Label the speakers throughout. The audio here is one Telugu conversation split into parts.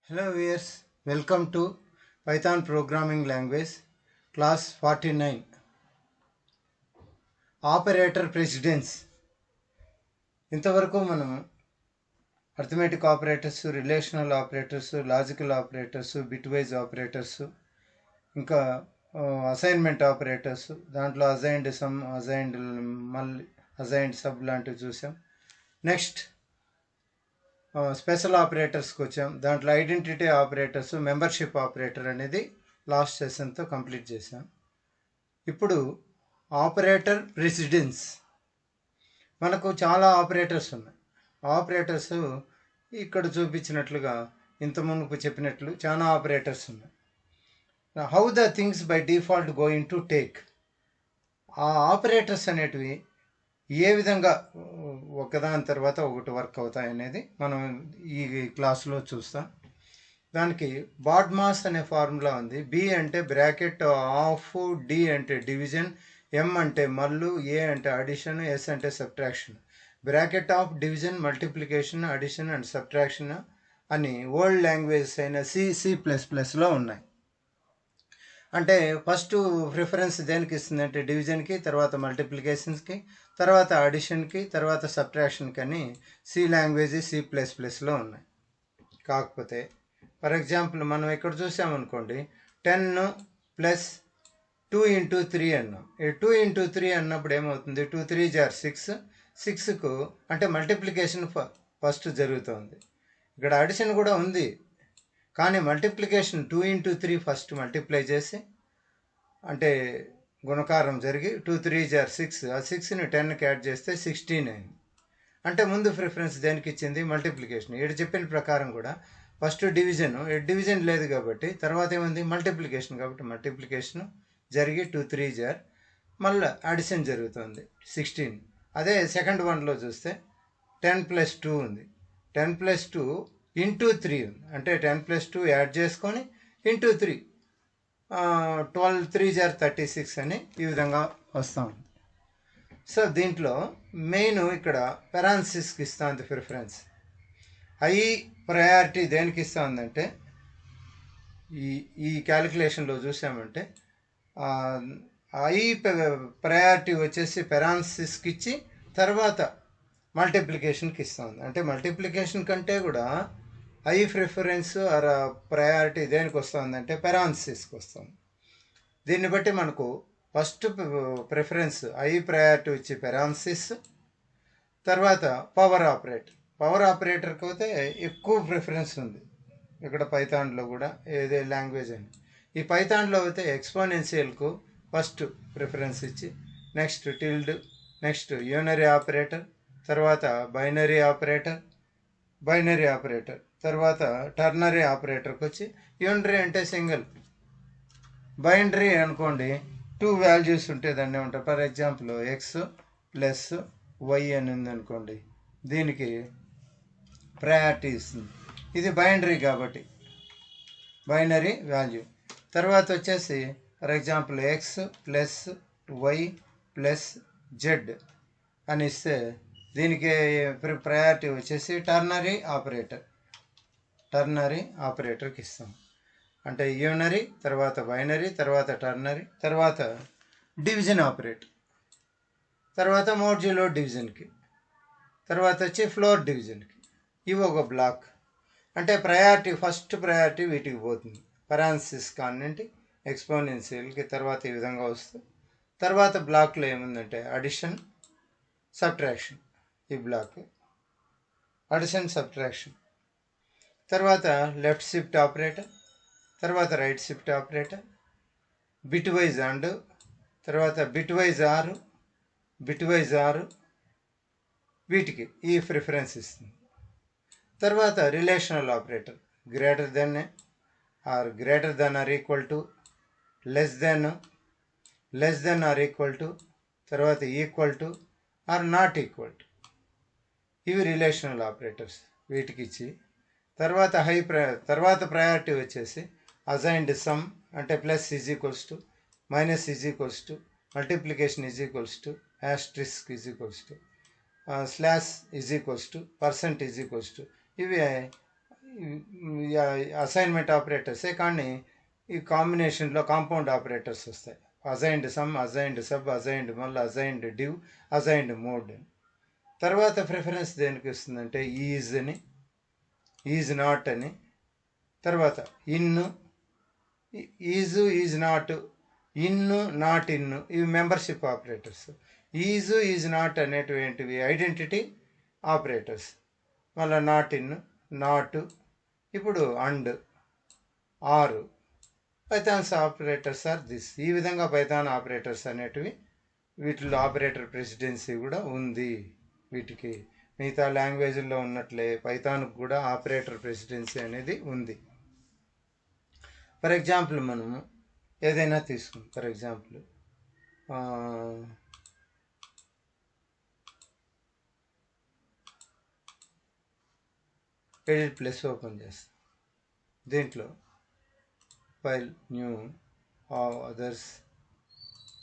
Speaker 1: Hello viewers, welcome to Python programming language class 49 operator precedence. ఇంతవరకు మనం arithmetic operators, relational operators, logical operators, bit wise operators, ఇంకా అసైన్మెంట్ ఆపరేటర్స్, దాంట్లో అజైన్డ్ సమ్, అజైన్డ్ మళ్ళీ అజైన్డ్ సబ్ లాంటివి చూసాం. నెక్స్ట్ స్పెషల్ ఆపరేటర్స్కి వచ్చాం. దాంట్లో ఐడెంటిటీ ఆపరేటర్స్, మెంబర్షిప్ ఆపరేటర్ అనేది లాస్ట్ సెషన్తో కంప్లీట్ చేసాం. ఇప్పుడు ఆపరేటర్ ప్రెసిడెన్స్. మనకు చాలా ఆపరేటర్స్ ఉన్నాయి. ఆపరేటర్స్ ఇక్కడ చూపించినట్లుగా ఇంత మునుపు చెప్పినట్లు చాలా ఆపరేటర్స్ ఉన్నాయి. How the things by default going to take. ఆ ఆపరేటర్స్ అనేటివి ఏ విధంగా ఒకదాని తర్వాత ఒకటి వర్క్ అవుతాయి అనేది మనం ఈ క్లాస్లో చూస్తాం. దానికి బాడ్మాస్ అనే ఫార్ములా ఉంది. బి అంటే బ్రాకెట్ ఆఫ్, డి అంటే డివిజన్, ఎం అంటే మల్లు, ఏ అంటే అడిషన్, ఎస్ అంటే subtraction. Bracket of, division, multiplication, addition and subtraction అని ఓల్డ్ లాంగ్వేజెస్ అయిన C++లో ఉన్నాయి. అంటే ఫస్ట్ ప్రిఫరెన్స్ దేనికి ఇస్తుందంటే డివిజన్కి, తర్వాత మల్టిప్లికేషన్స్కి, తర్వాత అడిషన్కి, తర్వాత సబ్ట్రాక్షన్కి అని సి లాంగ్వేజ్ C++లో ఉన్నాయి. కాకపోతే ఫర్ ఎగ్జాంపుల్ మనం ఇక్కడ చూసామనుకోండి, 10 ప్లస్ 2 ఇంటూ 3 అన్నాం. ఈ 2 ఇంటూ 3 అన్నప్పుడు ఏమవుతుంది, 2 3 జార్ 6, 6కు అంటే మల్టిప్లికేషన్ ఫస్ట్ జరుగుతుంది. ఇక్కడ అడిషన్ కూడా ఉంది, కానీ మల్టిప్లికేషన్ 2 ఇంటూ 3 ఫస్ట్ మల్టిప్లై చేసి అంటే గుణకారం జరిగి 2 3 జార్ 6, ఆ 6ని 10కి యాడ్ చేస్తే 16 అయింది. అంటే ముందు ప్రిఫరెన్స్ దేనికి ఇచ్చింది, మల్టిప్లికేషన్. ఇక్కడ చెప్పిన ప్రకారం కూడా ఫస్ట్ డివిజన్ లేదు కాబట్టి తర్వాత ఏముంది, మల్టిప్లికేషన్. కాబట్టి మల్టిప్లికేషన్ జరిగి 2 3 జార్ మళ్ళీ అడిషన్ జరుగుతుంది 16. అదే సెకండ్ వన్లో చూస్తే 10 ప్లస్ 2 ఉంది, 10 ప్లస్ 2 ఇంటూ 3 ఉంది. అంటే 10 ప్లస్ 2 యాడ్ చేసుకొని ఇంటూ 3, 12 3 జార్ 36 అని ఈ విధంగా వస్తాం. సో దీంట్లో మెయిన్ ఇక్కడ పెరాన్సిస్కి ఇస్తుంది ప్రిఫరెన్స్. హై ప్రయారిటీ దేనికి ఇస్తూ ఉందంటే ఈ క్యాలిక్యులేషన్లో చూసామంటే హై ప్రయారిటీ వచ్చేసి పెరాన్సిస్కి ఇచ్చి తర్వాత మల్టిప్లికేషన్కి ఇస్తూ ఉంది. అంటే మల్టిప్లికేషన్ కంటే కూడా హై ప్రిఫరెన్స్ ఆర్ ప్రయారిటీ దేనికి వస్తుందంటే పెరాన్సిస్కి వస్తుంది. దీన్ని బట్టి మనకు ఫస్ట్ ప్రిఫరెన్స్ హై ప్రయారిటీ వచ్చి పెరాన్సిస్, తర్వాత పవర్ ఆపరేటర్కి అయితే ఎక్కువ ప్రిఫరెన్స్ ఉంది. ఇక్కడ పైథాన్లో కూడా ఏదే లాంగ్వేజ్ అని, ఈ పైథాన్లో అయితే ఎక్స్పోనెన్షియల్కు ఫస్ట్ ప్రిఫరెన్స్ ఇచ్చి next tilde, next unary operator, తర్వాత బైనరీ ఆపరేటర్, తర్వాత టర్నరీ ఆపరేటర్కి వచ్చి యూనరీ అంటే సింగిల్, బైనరీ అనుకోండి 2 వాల్యూస్ ఉంటే దాన్ని ఏమంటారు. For example X plus Y అని ఉందనుకోండి, దీనికి ప్రయారిటీ ఇస్తుంది. ఇది బైనరీ కాబట్టి బైనరీ వాల్యూ. తర్వాత వచ్చేసి for example X plus Y plus Z అని ఇస్తే దీనికి ప్రయారిటీ వచ్చేసి టర్నరీ ఆపరేటర్కి ఇస్తాం. అంటే యూనరీ, తర్వాత బైనరీ, తర్వాత టర్నరీ, తర్వాత డివిజన్ ఆపరేటర్, తర్వాత మోడ్యులో డివిజన్కి, తర్వాత వచ్చి ఫ్లోర్ డివిజన్కి. ఇవి ఒక బ్లాక్. అంటే ఫస్ట్ ప్రయారిటీ వీటికి పోతుంది. పెరాన్సిస్ కానివ్వండి, ఎక్స్పోనెన్షియల్కి తర్వాత ఈ విధంగా వస్తుంది. తర్వాత బ్లాక్లో ఏముందంటే అడిషన్, సబ్ట్రాక్షన్. ఈ బ్లాక్ అడిషన్, సబ్ట్రాక్షన్. తర్వాత లెఫ్ట్ షిఫ్ట్ ఆపరేటర్, తర్వాత right shift operator, bitwise and, తర్వాత బిట్ వైజ్ ఆరు వీటికి ఈ ప్రిఫరెన్స్ ఇస్తుంది. తర్వాత relational operator greater than or equal to, less than or equal to, తర్వాత equal to or not equal to. ఇవి రిలేషనల్ ఆపరేటర్స్. వీటికి ఇచ్చి తర్వాత ప్రయారిటీ వచ్చేసి అజైన్డ్ సమ్ అంటే plus is equals to, minus is equals to, multiplication is equals to, asterisk is equals to, slash is equals to, percent is equals to. ఇవి అసైన్మెంట్ ఆపరేటర్సే, కానీ ఈ కాంబినేషన్లో కాంపౌండ్ ఆపరేటర్స్ వస్తాయి. అజైన్డ్ సమ్, అజైన్డ్ సబ్, అజైన్డ్ మళ్ళీ అజైన్డ్ డివ్, అజైన్డ్ మోడ్. తర్వాత ప్రిఫరెన్స్ దేనికి వస్తుందంటే ఈజ్ అని, ఈజ్ నాట్ అని, తర్వాత in, is not, in not in, ఇవి మెంబర్షిప్ ఆపరేటర్స్. ఈజ్ నాట్ అనేటువంటివి ఐడెంటిటీ ఆపరేటర్స్. మళ్ళీ నాట్ ఇన్, నాట్, ఇప్పుడు and, or. Python's operators are this. ఈ విధంగా పైథాన్ ఆపరేటర్స్ అనేటివి, వీటిలో ఆపరేటర్ ప్రెసిడెన్సీ కూడా ఉంది. వీటికి మిగతా లాంగ్వేజ్ల్లో ఉన్నట్లే పైథాన్కి కూడా ఆపరేటర్ ప్రెసిడెన్సీ అనేది ఉంది. ఫర్ ఎగ్జాంపుల్ మనము ఏదైనా తీసుకుందాం. For example edit plus open చేస్తాం. దీంట్లో ఫైల్ న్యూ అదర్స్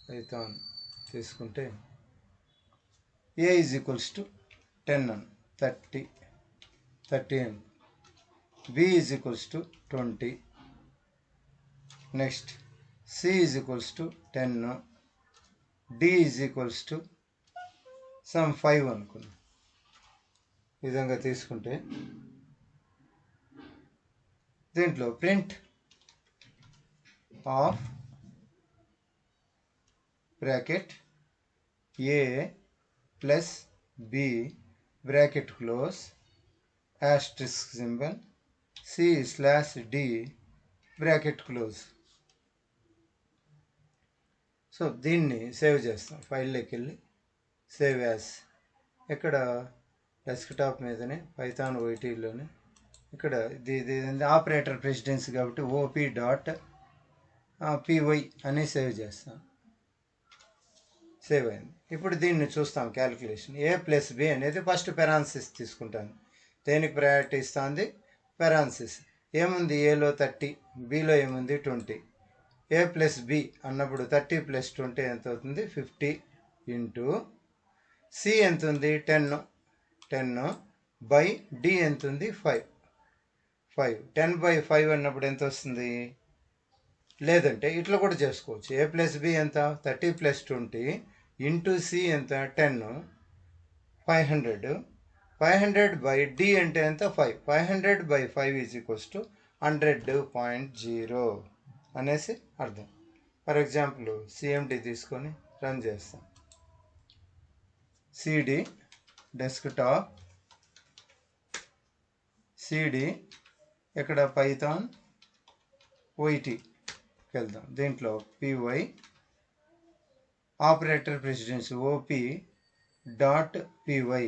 Speaker 1: పైథాన్ తీసుకుంటే ఏ ఈజ్ ఈక్వల్స్ టు 10 అని, 30 అని, B is equals to 20, next C is equals to 10, D is equals to some 5 అనుకున్నాం. ఈ విధంగా తీసుకుంటే దీంట్లో print of bracket A plus B bracket close asterisk symbol C slash D bracket close. So దీన్ని సేవ్ చేస్తాం. ఫైల్లోకి వెళ్ళి సేవ్ యాజ్, ఇక్కడ డెస్క్టాప్ మీదనే పైథాన్ ఓటీలోనే, ఇక్కడ ఇది ఆపరేటర్ ప్రెసిడెన్సీ కాబట్టి ఓపీ డాట్ పివై అని సేవ్ చేస్తాం. సేవ్ అయింది. ఇప్పుడు దీన్ని చూస్తాం క్యాలిక్యులేషన్. ఏ ప్లస్ బి అనేది ఫస్ట్ పెరాన్సిస్ తీసుకుంటాను. దేనికి ప్రయారిటీ ఇస్తుంది? పెరాన్సిస్. ఏముంది? ఏలో 30, బిలో ఏముంది? 20. ఏ ప్లస్ బి అన్నప్పుడు 30 ప్లస్ 20 ఎంత అవుతుంది? 50 ఇంటూ సి ఎంత ఉంది? 10 బై డి ఎంత ఉంది? 5. 10/5 అన్నప్పుడు ఎంత వస్తుంది? లేదంటే ఇట్లా కూడా చేసుకోవచ్చు. ఏ ప్లస్ బి ఎంత? 30 ప్లస్ 20 ఇంటూ సి ఎంత? 10, 500. 500 బై డి అంటే ఎంత? 5. 500/5 ఈజ్ ఈక్వల్స్ టు 100.0 అనేసి అర్థం. ఫర్ ఎగ్జాంపుల్ సిఎండి తీసుకొని రన్ చేస్తాం. సిడి డెస్క్టాప్, సిడి ఇక్కడ పైథాన్ ఓటీకి వెళ్దాం. దీంట్లో PY operator presidency OP dot PY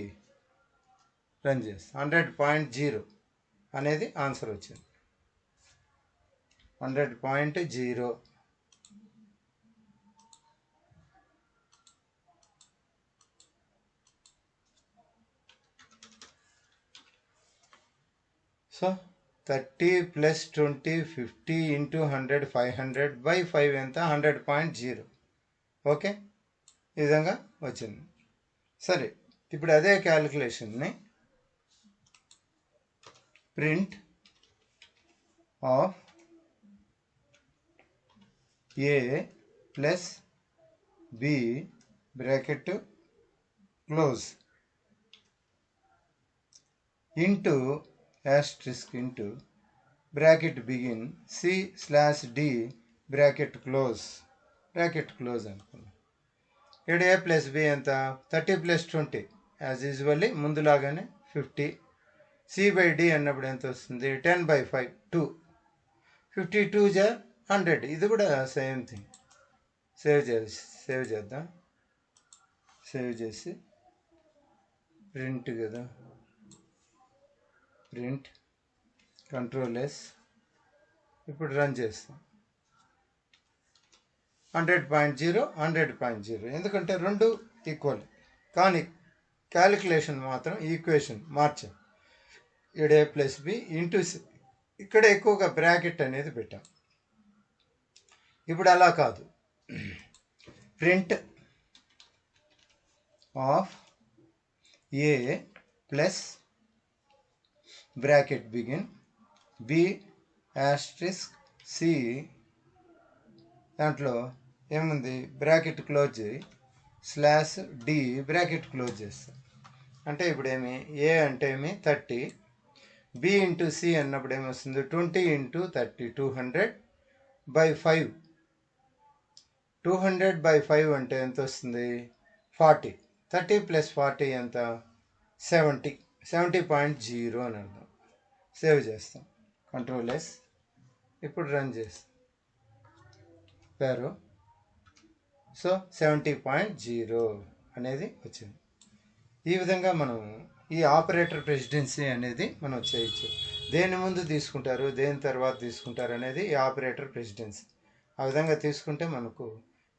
Speaker 1: run చేస్తాం. 100.0 అనేది ఆన్సర్ వచ్చింది. 100.0. సో 30 ప్లస్ 20 50 ఇంటూ 100 500/5 ఎంత? 100.0. ఓకే, ఈ విధంగా వచ్చింది. సరే, ఇప్పుడు అదే క్యాలిక్యులేషన్ని print of A plus B bracket close into asterisk into bracket begin C slash D bracket close అనుకున్నాం. ఇక్కడ ఏ ప్లస్ బి ఎంత? 30 ప్లస్ 20 యాజ్ యూజువల్లీ ముందులాగానే 50. సి బై డి అన్నప్పుడు ఎంత వస్తుంది? 10/5 2. 52 జా 100. ఇది కూడా సేమ్ థింగ్. సేవ్ చేద్దాం. సేవ్ చేసి ప్రింట్ కదా, ప్రింట్ కంట్రోల్ ఎస్. ఇప్పుడు రన్ చేస్తాం. 100.0 ఎందుకంటే రెండు ఈక్వల్, కానీ క్యాలిక్యులేషన్ మాత్రం ఈక్వేషన్ మార్చాం. ఇక్కడ A plus B into C, ఇక్కడ ఎక్కువగా బ్రాకెట్ అనేది పెట్టాం. ఇప్పుడు అలా కాదు. Print of A plus bracket begin B asterisk C దాంట్లో ఏముంది బ్రాకెట్ క్లోజ్ చేయి స్లాష్ డి బ్రాకెట్ క్లోజ్ చేస్తాం. అంటే ఇప్పుడు ఏమి ఏ అంటే ఏమి 30, బి ఇంటూ సి అన్నప్పుడు ఏమొస్తుంది 20 ఇంటూ 30 200/5. 200/5 అంటే ఎంత వస్తుంది 40. 30 + 40 ఎంత 70. 70.0 అని అర్థం. సేవ్ చేస్తాం. Ctrl+S. ఇప్పుడు రన్ చేస్తాం పేరు. సో 70.0 అనేది వచ్చింది. ఈ విధంగా మనం ఈ ఆపరేటర్ ప్రెసిడెన్సీ అనేది మనం చేయొచ్చు. దేని ముందు తీసుకుంటారు దేని తర్వాత తీసుకుంటారు అనేది ఈ ఆపరేటర్ ప్రెసిడెన్సీ. ఆ విధంగా తీసుకుంటే మనకు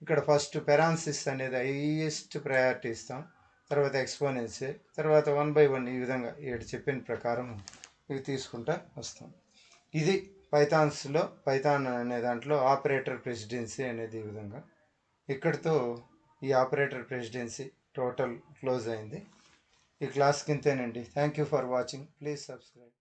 Speaker 1: ఇక్కడ ఫస్ట్ పెరాన్సిస్ అనేది హైయెస్ట్ ప్రయారిటీ ఇస్తాం, తర్వాత ఎక్స్పోనెన్సీ, తర్వాత 1/1 ఈ విధంగా ఇక్కడ చెప్పిన ప్రకారం ఇవి తీసుకుంటా వస్తాం. ఇది పైథాన్ అనే దాంట్లో ఆపరేటర్ ప్రెసిడెన్సీ అనేది ఈ విధంగా. ఇక్కడితో ఈ ఆపరేటర్ ప్రెసిడెన్సీ టోటల్ క్లోజ్ అయింది. ఈ క్లాస్ కింతేనండి. Thank you for watching. Please subscribe.